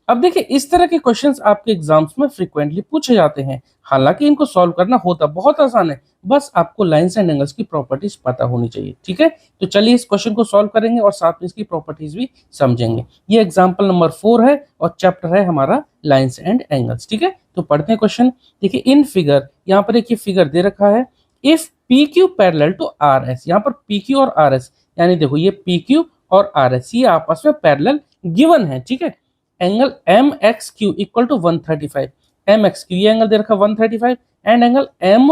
अब देखिए इस तरह के क्वेश्चंस आपके एग्जाम्स में फ्रीक्वेंटली पूछे जाते हैं। हालांकि इनको सॉल्व करना होता बहुत आसान है, बस आपको लाइंस एंड एंगल्स की प्रॉपर्टीज पता होनी चाहिए। ठीक है, तो चलिए इस क्वेश्चन को सॉल्व करेंगे और साथ में इसकी प्रॉपर्टीज भी समझेंगे। ये एग्जाम्पल नंबर 4 है और चैप्टर है हमारा लाइंस एंड एंगल्स। ठीक है, तो पढ़ते हैं क्वेश्चन। देखिए इन फिगर, यहाँ पर एक ये फिगर दे रखा है, if P Q parallel to R S. यहाँ पर पी क्यू और आर एस, यानी देखो ये पी क्यू और आर एस ये आपस में पैरेलल गिवन है। ठीक है, angle M X Q equal to 135, M X Q ये एंगल दे रखा 135, and angle M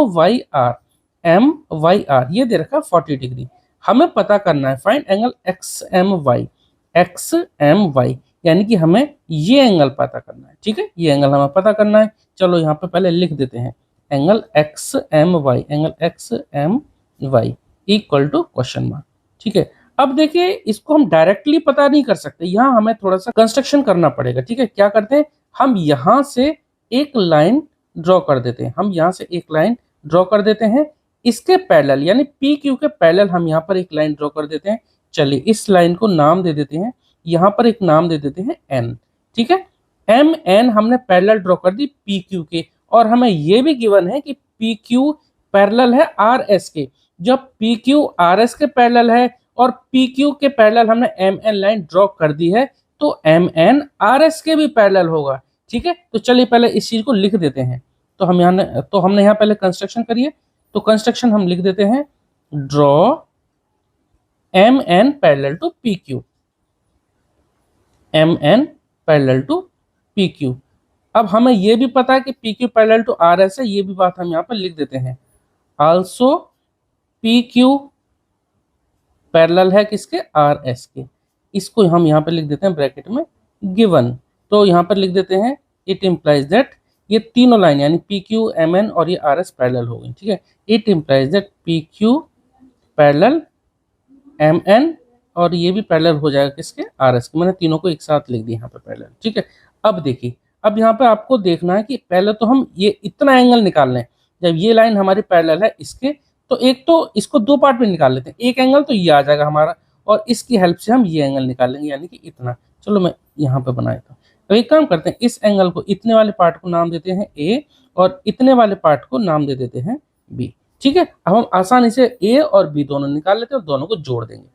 Y R ये दे रखा 40 डिग्री। हमें पता करना है find angle X M Y, यानी कि हमें ये एंगल पता करना है। ठीक है, ये एंगल हमें पता करना है। चलो यहाँ पे पहले लिख देते हैं angle X M Y equal to question mark. ठीक है, अब देखिए इसको हम डायरेक्टली पता नहीं कर सकते, यहाँ हमें थोड़ा सा कंस्ट्रक्शन करना पड़ेगा। ठीक है, क्या करते हैं, हम यहाँ से एक लाइन ड्रॉ कर देते हैं, हम यहाँ से एक लाइन ड्रॉ कर देते हैं इसके पैरेलल, यानी पी क्यू के पैरेलल हम यहाँ पर एक लाइन ड्रॉ कर देते हैं। चलिए इस लाइन को नाम दे देते हैं, यहाँ पर एक नाम दे देते हैं एन। ठीक है, एम एन हमने पैरेलल ड्रॉ कर दी पी क्यू के, और हमें ये भी गिवन है कि पी क्यू पैरेलल है आर एस के। जब पी क्यू आर एस के पैरेलल है और पी क्यू के पैरेलल हमने एम एन लाइन ड्रॉ कर दी है, तो एम एन आर एस के भी पैरेलल होगा। ठीक है, तो चलिए पहले इस चीज को लिख देते हैं। तो हमने यहाँ पहले कंस्ट्रक्शन करिए। तो कंस्ट्रक्शन हम लिख देते हैं, draw M N parallel to P Q, M N parallel to P Q. अब हमें यह भी पता है कि P Q parallel to R S है, ये भी बात हम यहाँ पर लिख देते हैं। आल्सो पी क्यू पैरेलल है किसके, आर एस के। इसको हम यहाँ पे लिख देते हैं ब्रैकेट में गिवन। तो यहाँ पर लिख देते हैं इट इम्प्लाइज दैट, ये तीनों लाइन यानी पी क्यू एम एन और ये आर एस पैरेलल हो गई। ठीक है, it implies that P Q parallel M N, और ये भी पैरेलल हो जाएगा किसके, आर एस के। मैंने तीनों को एक साथ लिख दिया यहाँ पे पैरेलल। ठीक है, अब देखिए, अब यहाँ पे आपको देखना है कि पहले तो हम ये इतना एंगल निकाल लें। जब ये लाइन हमारी पैरेलल है इसके, तो एक तो इसको दो पार्ट में निकाल लेते हैं, एक एंगल तो ये आ जाएगा हमारा, और इसकी हेल्प से हम ये एंगल निकाल लेंगे, यानी कि इतना। चलो मैं यहाँ पे बना देता हूँ। तो एक काम करते हैं, इस एंगल को, इतने वाले पार्ट को नाम देते हैं ए, और इतने वाले पार्ट को नाम दे देते हैं बी। ठीक है, अब हम आसानी से ए और बी दोनों निकाल लेते हैं और दोनों को जोड़ देंगे।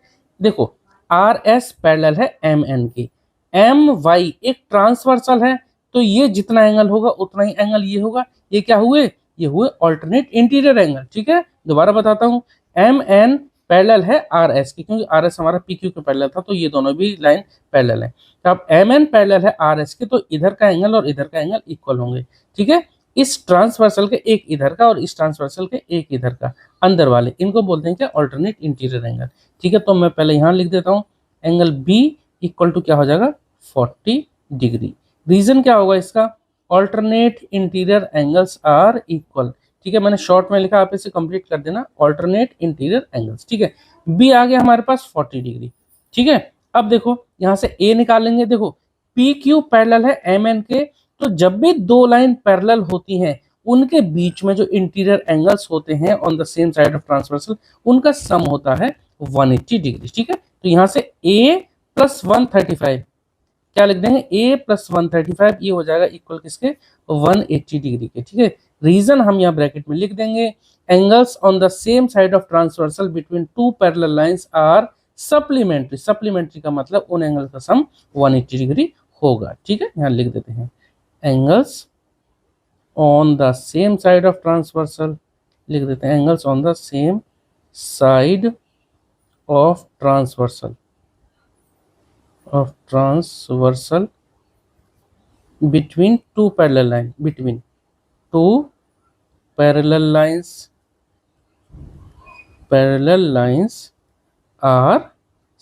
देखो आर एस पैरेलल है एम एन की, एम वाई एक ट्रांसवर्सल है, तो ये जितना एंगल होगा उतना ही एंगल ये होगा। ये क्या हुए, ये हुए ऑल्टरनेट इंटीरियर एंगल। ठीक है, दोबारा बताता हूँ, एम एन पैरेलल है आर एस की, क्योंकि आर एस हमारा पी क्यू के पैरेलल था, तो ये दोनों भी लाइन पैरेलल है। तो अब एम एन पैरेलल है आर एस के, तो इधर का एंगल और इधर का एंगल इक्वल होंगे। ठीक है, इस ट्रांसवर्सल के एक इधर का और इस ट्रांसवर्सल के एक इधर का, अंदर वाले, इनको बोलते हैं क्या, ऑल्टरनेट इंटीरियर एंगल। ठीक है, तो मैं पहले यहाँ लिख देता हूँ एंगल बी इक्वल टू क्या हो जाएगा, 40 डिग्री। रीजन क्या होगा इसका, alternate interior angles are equal. ठीक है, मैंने शॉर्ट में लिखा, आप इसे कंप्लीट कर देना, ऑल्टरनेट इंटीरियर एंगल्स। ठीक है, बी आ गया हमारे पास 40 डिग्री। ठीक है, अब देखो यहाँ से ए निकालेंगे। देखो पी क्यू पैरेलल है एम एन के, तो जब भी दो लाइन पैरेलल होती हैं उनके बीच में जो इंटीरियर एंगल्स होते हैं on the same side of transversal, उनका सम होता है 180 डिग्री। ठीक है, तो यहाँ से a प्लस 135 क्या लिख देंगे, a प्लस 135 ये हो जाएगा इक्वल किसके, 180 डिग्री के। ठीक है, रीजन हम यहाँ ब्रैकेट में लिख देंगे, angles on the same side of transversal between two parallel lines are supplementary. Supplementary का मतलब उन एंगल का सम 180 डिग्री होगा। ठीक है, यहाँ लिख देते हैं angles on the same side of transversal, लिख देते हैं angles on the same side of transversal between two parallel lines, between two parallel lines are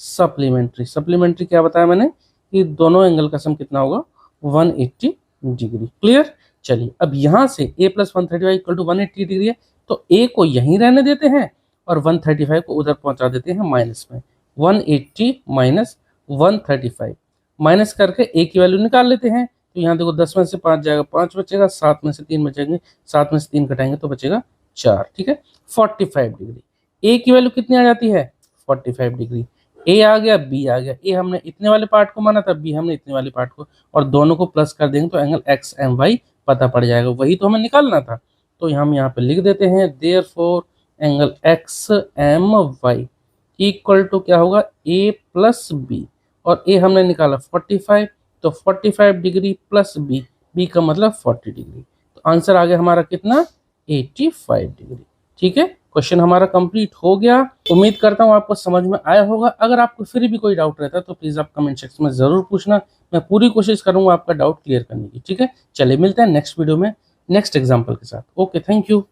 supplementary। Supplementary क्या बताया मैंने कि दोनों एंगल का सम कितना होगा, 180 डिग्री। क्लियर, चलिए अब यहाँ से a plus 135 equal to 180 degree है, तो a को यहीं रहने देते हैं और 135 को उधर पहुंचा देते हैं माइनस में। 180 माइनस 135 माइनस करके a की वैल्यू निकाल लेते हैं। तो यहाँ देखो 10 में से 5 जाएगा, 5 बचेगा, 7 में से 3 बचेंगे, 7 में से 3 घटाएंगे तो बचेगा 4। ठीक है, 45 डिग्री। a की वैल्यू कितनी आ जाती है, 45 डिग्री। ए आ गया, बी आ गया। ए हमने इतने वाले पार्ट को माना था, बी हमने इतने वाले पार्ट को, और दोनों को प्लस कर देंगे तो एंगल एक्स एम वाई पता पड़ जाएगा। वही तो हमें निकालना था। तो हम यहाँ पे लिख देते हैं therefore angle X M Y equal to क्या होगा, ए प्लस बी, और ए हमने निकाला 45, तो 45 डिग्री प्लस बी, बी का मतलब 40 डिग्री। तो आंसर आ गया हमारा कितना, 85 डिग्री। ठीक है, क्वेश्चन हमारा कंप्लीट हो गया। उम्मीद करता हूँ आपको समझ में आया होगा। अगर आपको फिर भी कोई डाउट रहता है तो प्लीज आप कमेंट सेक्शन में जरूर पूछना, मैं पूरी कोशिश करूंगा आपका डाउट क्लियर करने की। ठीक है, चलिए मिलते हैं नेक्स्ट वीडियो में नेक्स्ट एग्जाम्पल के साथ। Okay, thank you.